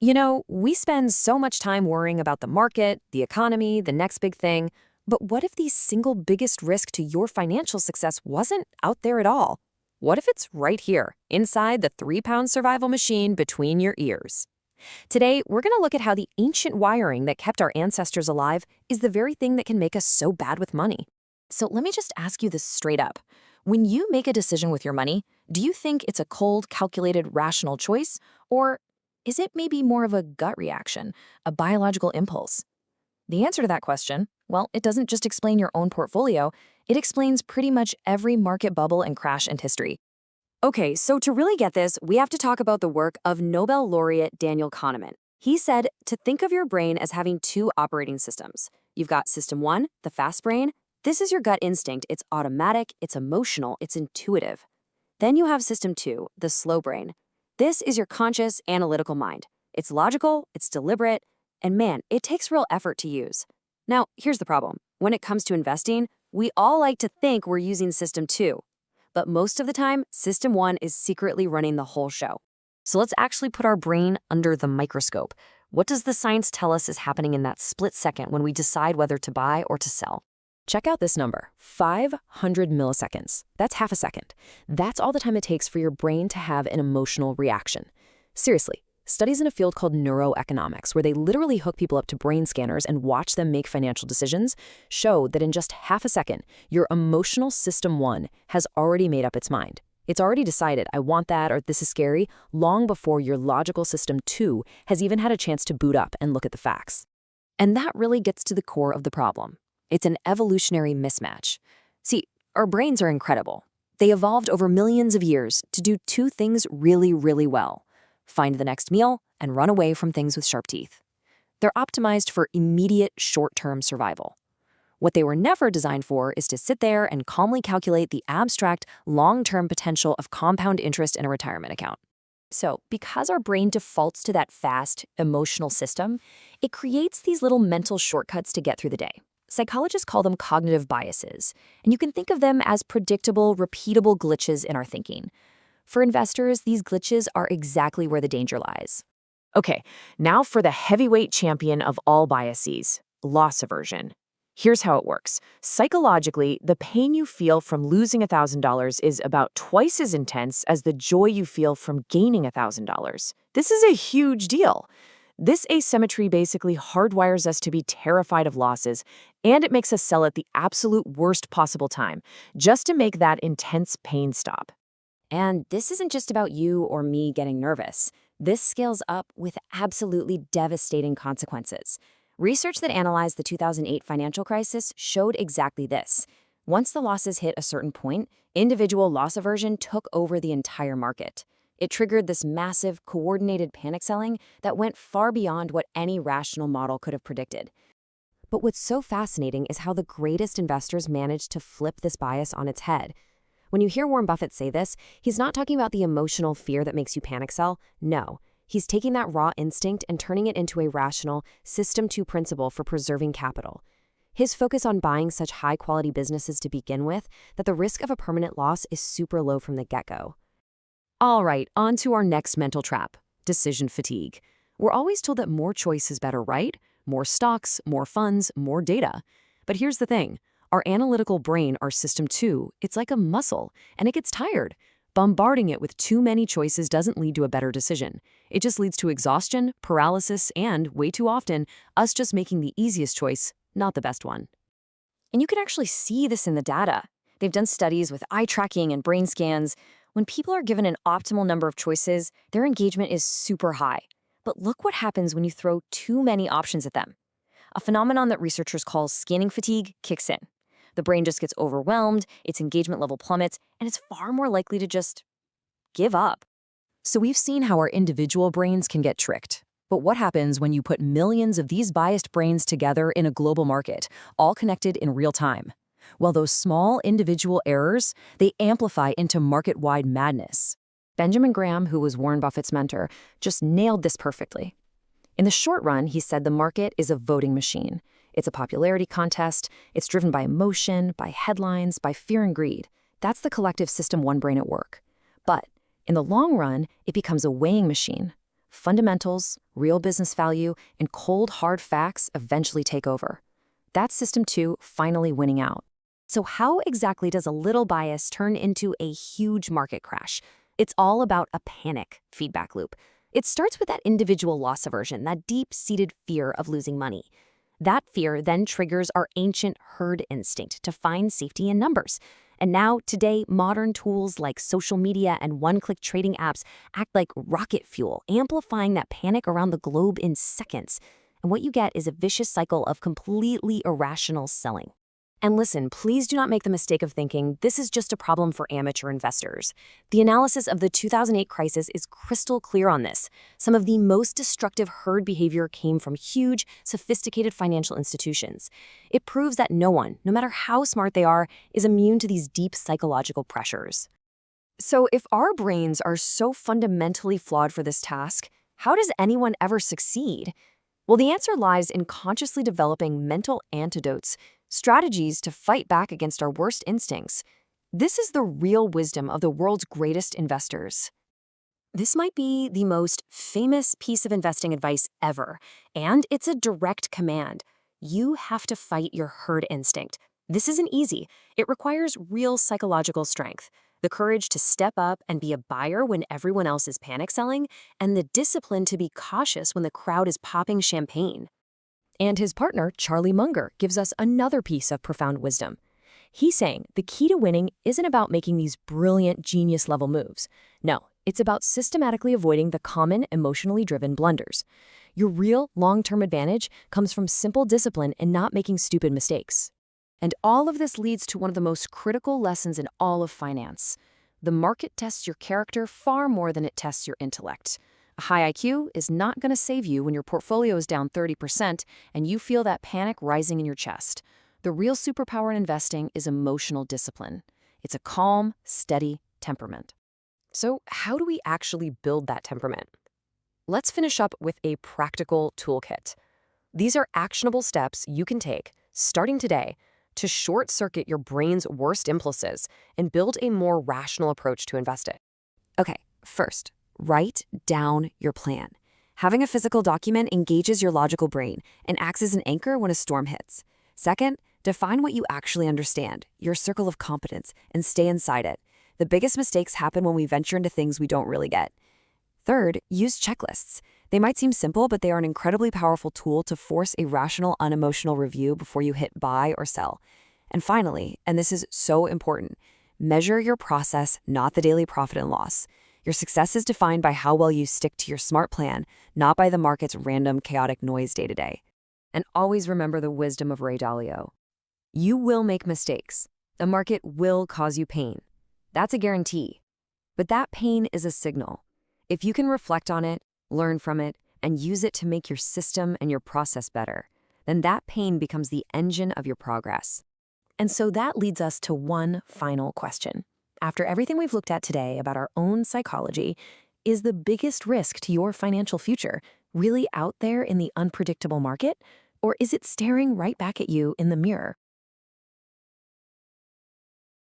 We spend so much time worrying about the market, the economy, the next big thing. But what if the single biggest risk to your financial success wasn't out there at all? What if it's right here, inside the 3-pound survival machine between your ears? Today, we're going to look at how the ancient wiring that kept our ancestors alive is the very thing that can make us so bad with money. So let me just ask you this straight up. When you make a decision with your money, do you think it's a cold, calculated, rational choice? Or is it maybe more of a gut reaction, a biological impulse? The answer to that question, well, it doesn't just explain your own portfolio, it explains pretty much every market bubble and crash in history. Okay, so to really get this, we have to talk about the work of Nobel laureate Daniel Kahneman. He said to think of your brain as having two operating systems. You've got system one, the fast brain. This is your gut instinct. It's automatic, it's emotional, it's intuitive. Then you have system two, the slow brain. This is your conscious, analytical mind. It's logical, it's deliberate, and man, it takes real effort to use. Now, here's the problem. When it comes to investing, we all like to think we're using system two. But most of the time, system one is secretly running the whole show. So let's actually put our brain under the microscope. What does the science tell us is happening in that split second when we decide whether to buy or to sell? Check out this number, 500 milliseconds. That's half a second. That's all the time it takes for your brain to have an emotional reaction. Seriously, studies in a field called neuroeconomics, where they literally hook people up to brain scanners and watch them make financial decisions, show that in just half a second, your emotional system one has already made up its mind. It's already decided, I want that, or this is scary, long before your logical system two has even had a chance to boot up and look at the facts. And that really gets to the core of the problem. It's an evolutionary mismatch. See, our brains are incredible. They evolved over millions of years to do two things really, really well: find the next meal and run away from things with sharp teeth. They're optimized for immediate short-term survival. What they were never designed for is to sit there and calmly calculate the abstract, long-term potential of compound interest in a retirement account. So, because our brain defaults to that fast, emotional system, it creates these little mental shortcuts to get through the day. Psychologists call them cognitive biases, and you can think of them as predictable, repeatable glitches in our thinking. For investors, these glitches are exactly where the danger lies. Okay, now for the heavyweight champion of all biases, loss aversion. Here's how it works. Psychologically, the pain you feel from losing $1,000 is about twice as intense as the joy you feel from gaining $1,000. This is a huge deal. This asymmetry basically hardwires us to be terrified of losses, and it makes us sell at the absolute worst possible time, just to make that intense pain stop. And this isn't just about you or me getting nervous. This scales up with absolutely devastating consequences. Research that analyzed the 2008 financial crisis showed exactly this. Once the losses hit a certain point, individual loss aversion took over the entire market. It triggered this massive, coordinated panic selling that went far beyond what any rational model could have predicted. But what's so fascinating is how the greatest investors managed to flip this bias on its head. When you hear Warren Buffett say this, he's not talking about the emotional fear that makes you panic sell. No, he's taking that raw instinct and turning it into a rational, System 2 principle for preserving capital. His focus on buying such high-quality businesses to begin with that the risk of a permanent loss is super low from the get-go. All right, on to our next mental trap, decision fatigue. We're always told that more choice is better, right? More stocks, more funds, more data. But here's the thing. Our analytical brain, our system 2, it's like a muscle, and it gets tired. Bombarding it with too many choices doesn't lead to a better decision. It just leads to exhaustion, paralysis, and, way too often, us just making the easiest choice, not the best one. And you can actually see this in the data. They've done studies with eye tracking and brain scans. When people are given an optimal number of choices, their engagement is super high. But look what happens when you throw too many options at them. A phenomenon that researchers call scanning fatigue kicks in. The brain just gets overwhelmed, its engagement level plummets, and it's far more likely to just give up. So we've seen how our individual brains can get tricked. But what happens when you put millions of these biased brains together in a global market, all connected in real time? Well, those small individual errors, they amplify into market-wide madness. Benjamin Graham, who was Warren Buffett's mentor, just nailed this perfectly. In the short run, he said the market is a voting machine. It's a popularity contest. It's driven by emotion, by headlines, by fear and greed. That's the collective system one brain at work. But in the long run, it becomes a weighing machine. Fundamentals, real business value, and cold, hard facts eventually take over. That's system 2 finally winning out. So how exactly does a little bias turn into a huge market crash? It's all about a panic feedback loop. It starts with that individual loss aversion, that deep-seated fear of losing money. That fear then triggers our ancient herd instinct to find safety in numbers. And now, today, modern tools like social media and one-click trading apps act like rocket fuel, amplifying that panic around the globe in seconds. And what you get is a vicious cycle of completely irrational selling. And listen, please do not make the mistake of thinking this is just a problem for amateur investors. The analysis of the 2008 crisis is crystal clear on this. Some of the most destructive herd behavior came from huge, sophisticated financial institutions. It proves that no one, no matter how smart they are, is immune to these deep psychological pressures. So if our brains are so fundamentally flawed for this task, how does anyone ever succeed? Well, the answer lies in consciously developing mental antidotes, strategies to fight back against our worst instincts. This is the real wisdom of the world's greatest investors. This might be the most famous piece of investing advice ever, and it's a direct command. You have to fight your herd instinct. This isn't easy. It requires real psychological strength, the courage to step up and be a buyer when everyone else is panic selling, and the discipline to be cautious when the crowd is popping champagne. And his partner, Charlie Munger, gives us another piece of profound wisdom. He's saying the key to winning isn't about making these brilliant genius-level moves. No, it's about systematically avoiding the common emotionally driven blunders. Your real long-term advantage comes from simple discipline and not making stupid mistakes. And all of this leads to one of the most critical lessons in all of finance. The market tests your character far more than it tests your intellect. A high IQ is not going to save you when your portfolio is down 30% and you feel that panic rising in your chest. The real superpower in investing is emotional discipline. It's a calm, steady temperament. So how do we actually build that temperament? Let's finish up with a practical toolkit. These are actionable steps you can take, starting today, to short-circuit your brain's worst impulses and build a more rational approach to investing. Okay, first, write down your plan. Having a physical document engages your logical brain and acts as an anchor when a storm hits. Second, define what you actually understand, your circle of competence, and stay inside it. The biggest mistakes happen when we venture into things we don't really get. Third, use checklists. They might seem simple, but they are an incredibly powerful tool to force a rational, unemotional review before you hit buy or sell. And finally, and this is so important, measure your process, not the daily profit and loss. Your success is defined by how well you stick to your smart plan, not by the market's random, chaotic noise day to day. And always remember the wisdom of Ray Dalio. You will make mistakes. The market will cause you pain. That's a guarantee. But that pain is a signal. If you can reflect on it, learn from it, and use it to make your system and your process better, then that pain becomes the engine of your progress. And so that leads us to one final question. After everything we've looked at today about our own psychology, is the biggest risk to your financial future really out there in the unpredictable market? Or is it staring right back at you in the mirror?